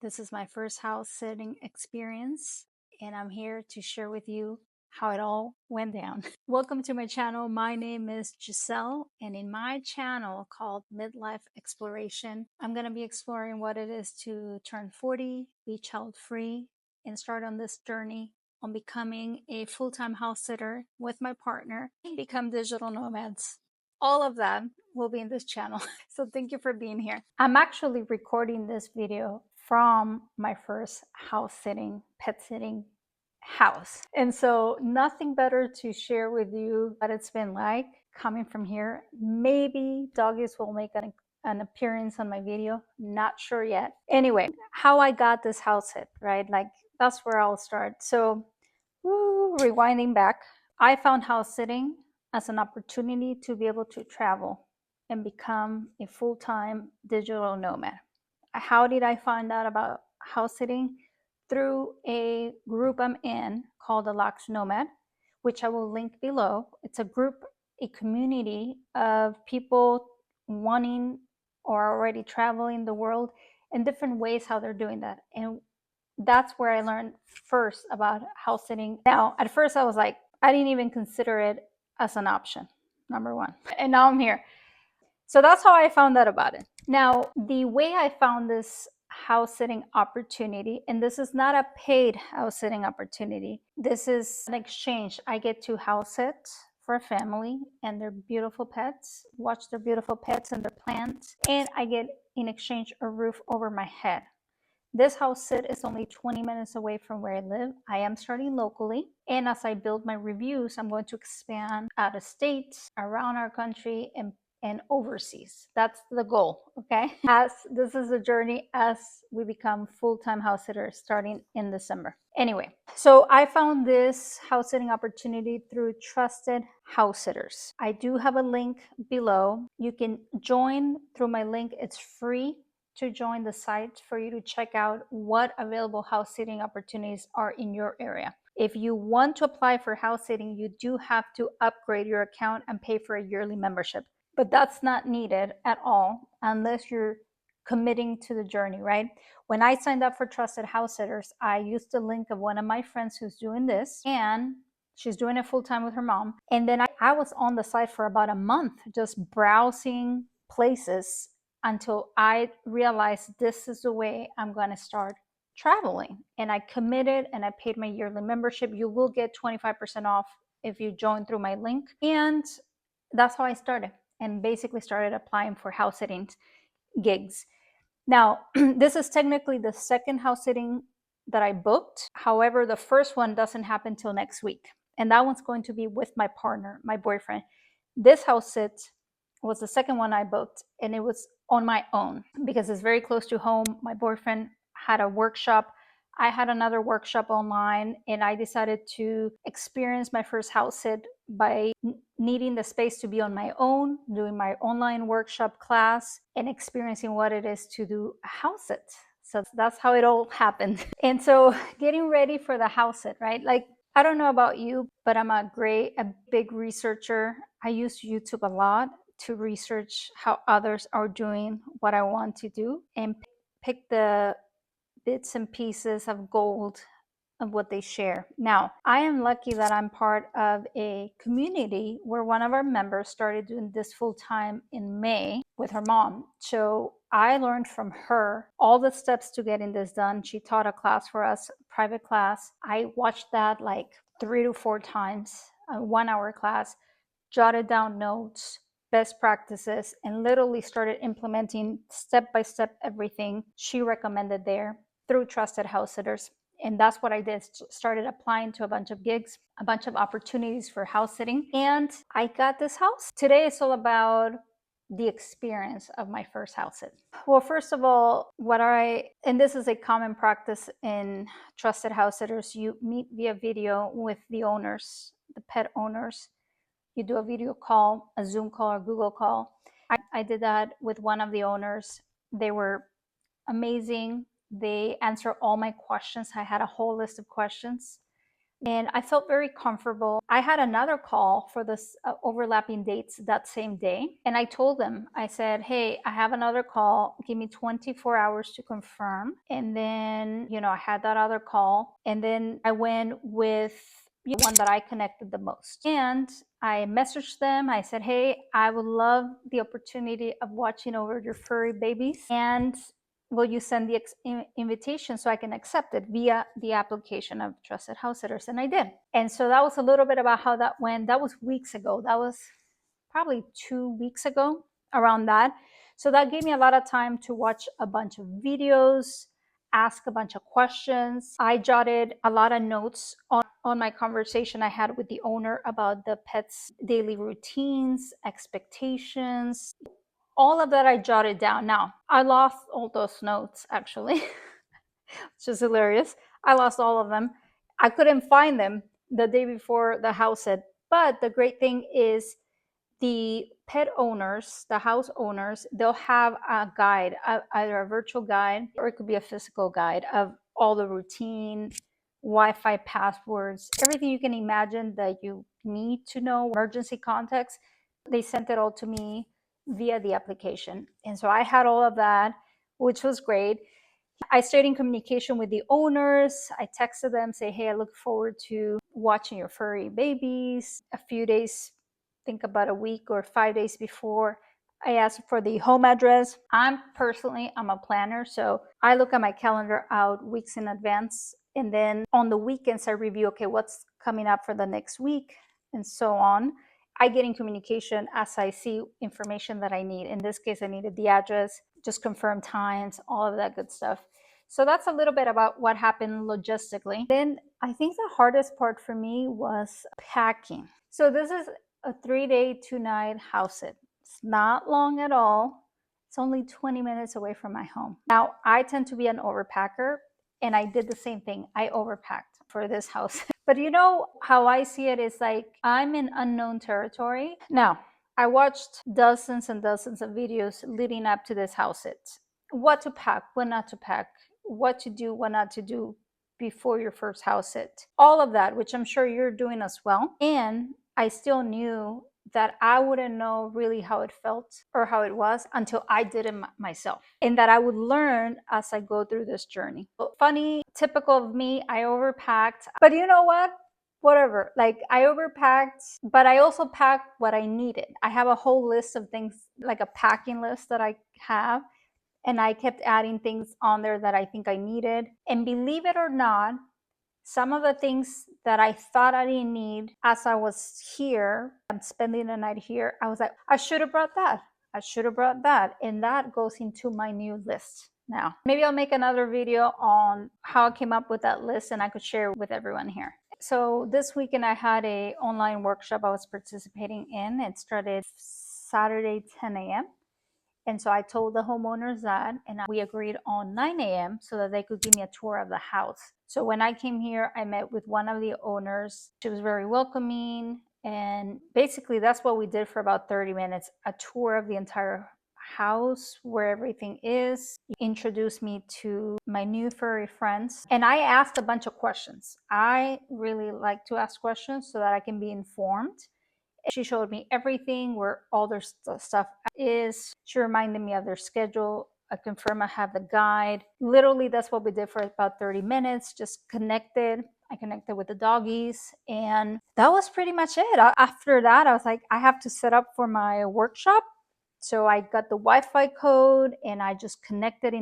This is my first house sitting experience, and I'm here to share with you how it all went down. Welcome to my channel. My name is Giselle, and in my channel called Midlife Exploration, I'm going to be exploring what it is to turn 40, be child free, and start on this journey on becoming a full-time house sitter with my partner and become digital nomads. All of that will be in this channel. So thank you for being here. I'm actually recording this video from my first house sitting, pet sitting house. And so nothing better to share with you what it's been like coming from here. Maybe doggies will make an appearance on my video. Not sure yet. Anyway, how I got this house sit, right? Like that's where I'll start. So rewinding back, I found house sitting as an opportunity to be able to travel and become a full-time digital nomad. How did I find out about house sitting? Through a group I'm in called the Lux Nomad, which I will link below. It's a group, a community of people wanting or already traveling the world in different ways how they're doing that. And that's where I learned first about house sitting. Now, at first I was like, I didn't even consider it as an option, number one. And now I'm here. So that's how I found out about it. Now, the way I found this house sitting opportunity, and this is not a paid house sitting opportunity, this is an exchange. I get to house sit for a family and their beautiful pets, watch their beautiful pets and their plants, and I get in exchange a roof over my head. This house sit is only 20 minutes away from where I live. I am starting locally. And as I build my reviews, I'm going to expand out of state, around our country, and overseas. That's the goal, okay? As this is a journey as we become full-time house sitters starting in December. Anyway, so I found this house sitting opportunity through Trusted House Sitters. I do have a link below. You can join through my link. It's free to join the site for you to check out what available house sitting opportunities are in your area. If you want to apply for house sitting, you do have to upgrade your account and pay for a yearly membership. But that's not needed at all unless you're committing to the journey, right? When I signed up for Trusted House Sitters, I used the link of one of my friends who's doing this, and she's doing it full time with her mom. And then I was on the site for about a month, just browsing places until I realized this is the way I'm going to start traveling. And I committed and I paid my yearly membership. You will get 25% off if you join through my link. And that's how I started and basically started applying for house sitting gigs. Now, this is technically the second house sitting that I booked. However, the first one doesn't happen till next week. And that one's going to be with my partner, my boyfriend. This house sit was the second one I booked, and it was on my own because it's very close to home. My boyfriend had a workshop. I had another workshop online, and I decided to experience my first house sit by needing the space to be on my own, doing my online workshop class, and experiencing what it is to do a house sit. So that's how it all happened. And so getting ready for the house sit, right? Like, I don't know about you, but I'm a big researcher. I use YouTube a lot to research how others are doing what I want to do and pick the bits and pieces of gold of what they share. Now, I am lucky that I'm part of a community where one of our members started doing this full time in May with her mom. So I learned from her all the steps to getting this done. She taught a class for us, private class. I watched that like 3 to 4 times, a 1-hour class, jotted down notes, best practices, and literally started implementing step by step everything she recommended there through Trusted House Sitters. And that's what I did. Started applying to a bunch of gigs, a bunch of opportunities for house sitting, and I got this house. Today it's all about the experience of my first house sit. Well, first of all, and this is a common practice in Trusted House Sitters, you meet via video with the owners, the pet owners. You do a video call, a Zoom call, or Google call. I did that with one of the owners. They were amazing. They answered all my questions. I had a whole list of questions. and I felt very comfortable. I had another call for this overlapping dates that same day. And I told them, I said, hey, I have another call. Give me 24 hours to confirm. And then, I had that other call. And then I went with the one that I connected the most. And I messaged them. I said, hey, I would love the opportunity of watching over your furry babies. And will you send the invitation so I can accept it via the application of Trusted House Sitters? And I did. And so that was a little bit about how that went. That was weeks ago. That was probably 2 weeks ago, around that. So that gave me a lot of time to watch a bunch of videos, ask a bunch of questions. I jotted a lot of notes on my conversation I had with the owner about the pet's daily routines, expectations, all of that I jotted down. Now, I lost all those notes actually, which is hilarious. I lost all of them. I couldn't find them the day before the house sit. But the great thing is the pet owners, the house owners, they'll have a guide, either a virtual guide or it could be a physical guide of all the routine, Wi-Fi passwords, everything you can imagine that you need to know, emergency contacts. They sent it all to me via the application. And so I had all of that, which was great. I stayed in communication with the owners. I texted them, say, hey, I look forward to watching your furry babies. A few days, think about a week or 5 days before, I asked for the home address. I'm a planner, so I look at my calendar out weeks in advance. And then on the weekends, I review, okay, what's coming up for the next week and so on. I get in communication as I see information that I need. In this case, I needed the address, just confirm times, all of that good stuff. So that's a little bit about what happened logistically. Then I think the hardest part for me was packing. So this is a 3-day, 2-night house sit. It's not long at all. It's only 20 minutes away from my home. Now, I tend to be an overpacker, and I did the same thing. I overpacked for this house. But how I see it is like I'm in unknown territory. Now, I watched dozens and dozens of videos leading up to this house sit. What to pack, what not to pack, what to do, what not to do before your first house sit. All of that, which I'm sure you're doing as well. And I still knew that I wouldn't know really how it felt or how it was until I did it myself, and that I would learn as I go through this journey. Funny, typical of me, I overpacked. But you know what? Whatever. Like, I overpacked, but I also packed what I needed. I have a whole list of things, like a packing list that I have. And I kept adding things on there that I think I needed. And believe it or not, some of the things that I thought I didn't need as I was here, I'm spending the night here, I was like, I should have brought that. I should have brought that. And that goes into my new list now. Maybe I'll make another video on how I came up with that list and I could share with everyone here. So this weekend I had a online workshop I was participating in. It started Saturday, 10 a.m. And so I told the homeowners that, and we agreed on 9 a.m. so that they could give me a tour of the house. So when I came here, I met with one of the owners. She was very welcoming. And basically, that's what we did for about 30 minutes, a tour of the entire house, where everything is. Introduced me to my new furry friends. And I asked a bunch of questions. I really like to ask questions so that I can be informed. She showed me everything, where all their stuff is. She reminded me of their schedule. I confirmed I have the guide. Literally, that's what we did for about 30 minutes, just connected. I connected with the doggies, and that was pretty much it. After that, I was like, I have to set up for my workshop. So I got the Wi-Fi code and I just connected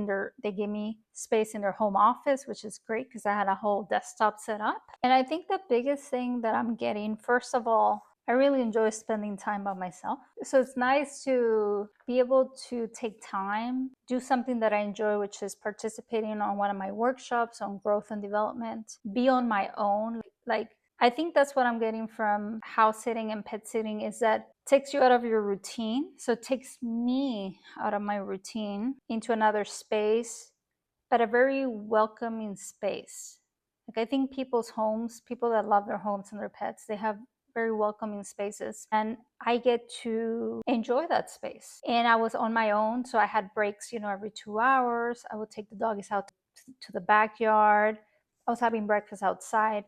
they gave me space in their home office, which is great because I had a whole desktop set up. And I think the biggest thing that I'm getting, first of all, I really enjoy spending time by myself. So it's nice to be able to take time, do something that I enjoy, which is participating on one of my workshops on growth and development, be on my own. Like, I think that's what I'm getting from house sitting and pet sitting, is that it takes you out of your routine. So it takes me out of my routine into another space, but a very welcoming space. Like, I think people's homes, people that love their homes and their pets, they have very welcoming spaces, and I get to enjoy that space. And I was on my own, so I had breaks, every 2 hours. I would take the doggies out to the backyard. I was having breakfast outside.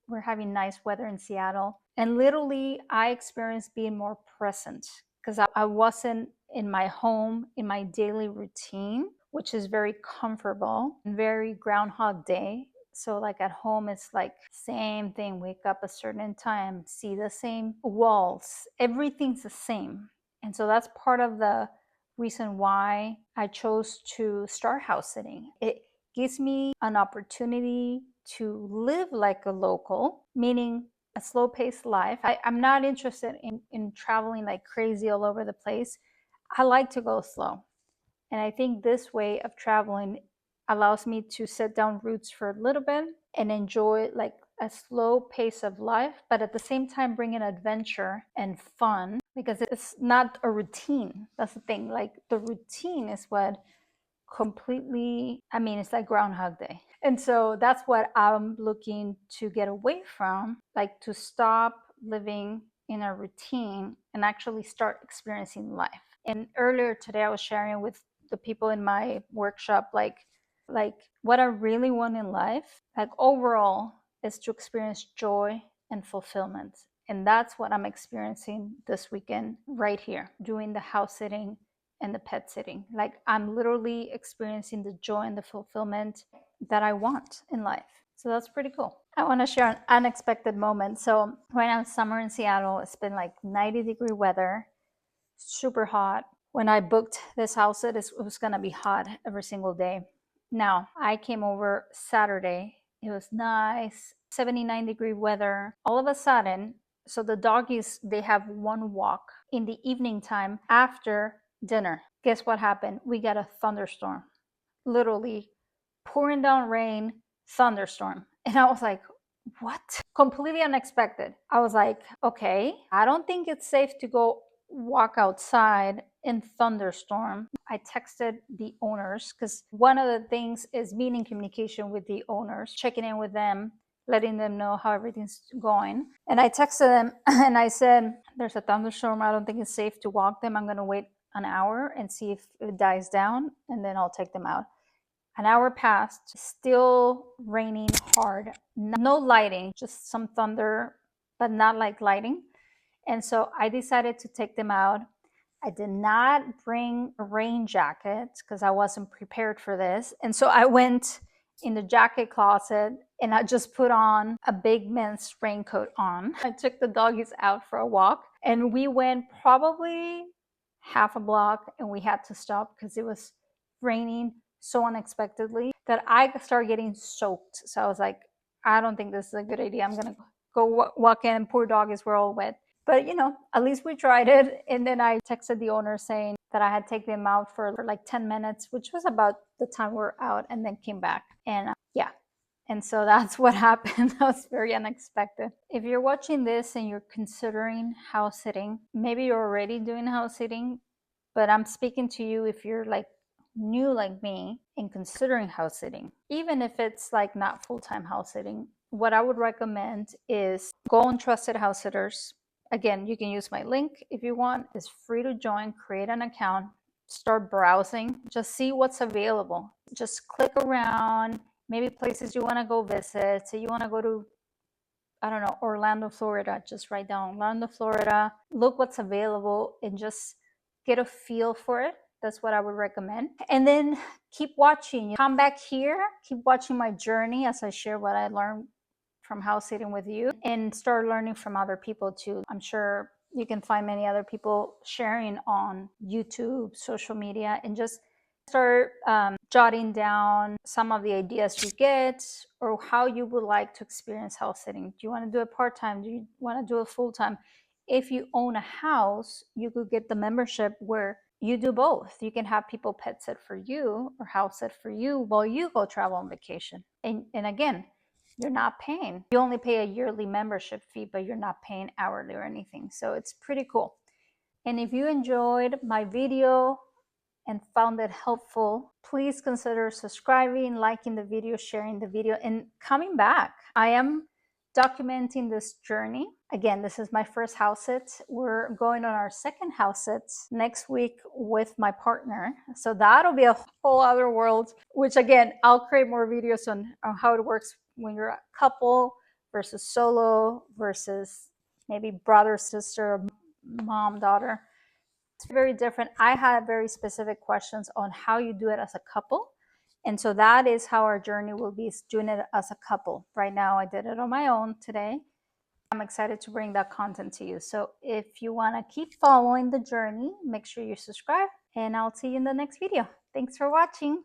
We're having nice weather in Seattle. And literally, I experienced being more present because I wasn't in my home, in my daily routine, which is very comfortable and very Groundhog Day. So like at home, it's like same thing. Wake up a certain time, see the same walls. Everything's the same. And so that's part of the reason why I chose to start house sitting. It gives me an opportunity to live like a local, meaning a slow paced life. I'm not interested in traveling like crazy all over the place. I like to go slow. And I think this way of traveling allows me to set down roots for a little bit and enjoy like a slow pace of life, but at the same time bring in adventure and fun because it's not a routine. That's the thing. Like the routine is what completely, I mean, it's like Groundhog Day. And so that's what I'm looking to get away from, like to stop living in a routine and actually start experiencing life. And earlier today, I was sharing with the people in my workshop, like what I really want in life, like overall, is to experience joy and fulfillment. And that's what I'm experiencing this weekend right here, doing the house sitting and the pet sitting. Like I'm literally experiencing the joy and the fulfillment that I want in life. So that's pretty cool. I want to share an unexpected moment. So right now it's summer in Seattle. It's been like 90-degree weather, super hot. When I booked this house, it was going to be hot every single day. Now I came over Saturday. It was nice, 79-degree weather. All of a sudden, so the doggies, they have one walk in the evening time after dinner. Guess what happened? We got a thunderstorm, literally pouring down rain, thunderstorm. And I was like, what? Completely unexpected. I was like, okay, I don't think it's safe to go walk outside in thunderstorm. I texted the owners because one of the things is being in communication with the owners, checking in with them, letting them know how everything's going. And I texted them and I said, there's a thunderstorm. I don't think it's safe to walk them. I'm going to wait an hour and see if it dies down, and then I'll take them out. An hour passed, still raining hard. No lighting, just some thunder, but not like lighting. And so I decided to take them out. I did not bring a rain jacket because I wasn't prepared for this. And so I went in the jacket closet and I just put on a big men's raincoat on. I took the doggies out for a walk and we went probably half a block and we had to stop because it was raining so unexpectedly that I started getting soaked. So I was like, I don't think this is a good idea. I'm going to go walk in. Poor doggies were all wet. But at least we tried it. And then I texted the owner saying that I had taken them out for like 10 minutes, which was about the time we were out, and then came back. And yeah. And so that's what happened. That was very unexpected. If you're watching this and you're considering house sitting, maybe you're already doing house sitting, but I'm speaking to you if you're like new like me and considering house sitting. Even if it's like not full-time house sitting, what I would recommend is go on Trusted House Sitters. Again, you can use my link if you want. It's free to join, create an account, start browsing, just see what's available. Just click around, maybe places you want to go visit. So you want to go to, I don't know, Orlando, Florida, just write down Orlando, Florida, look what's available and just get a feel for it. That's what I would recommend. And then keep watching. Come back here, keep watching my journey as I share what I learned from house sitting with you and start learning from other people too. I'm sure you can find many other people sharing on YouTube, social media, and just start jotting down some of the ideas you get or how you would like to experience house sitting. Do you want to do it part-time? Do you want to do it full-time? If you own a house, you could get the membership where you do both. You can have people pet sit for you or house sit for you while you go travel on vacation. And again, you're not paying. You only pay a yearly membership fee, but you're not paying hourly or anything. So it's pretty cool. And if you enjoyed my video and found it helpful, please consider subscribing, liking the video, sharing the video, and coming back. I am documenting this journey. Again, this is my first house sit. We're going on our second house sit next week with my partner. So that'll be a whole other world, which again, I'll create more videos on how it works when you're a couple versus solo versus maybe brother, sister, mom, daughter. It's very different. I had very specific questions on how you do it as a couple. And so that is how our journey will be, doing it as a couple. Right now, I did it on my own today. I'm excited to bring that content to you. So if you want to keep following the journey, make sure you subscribe, and I'll see you in the next video. Thanks for watching.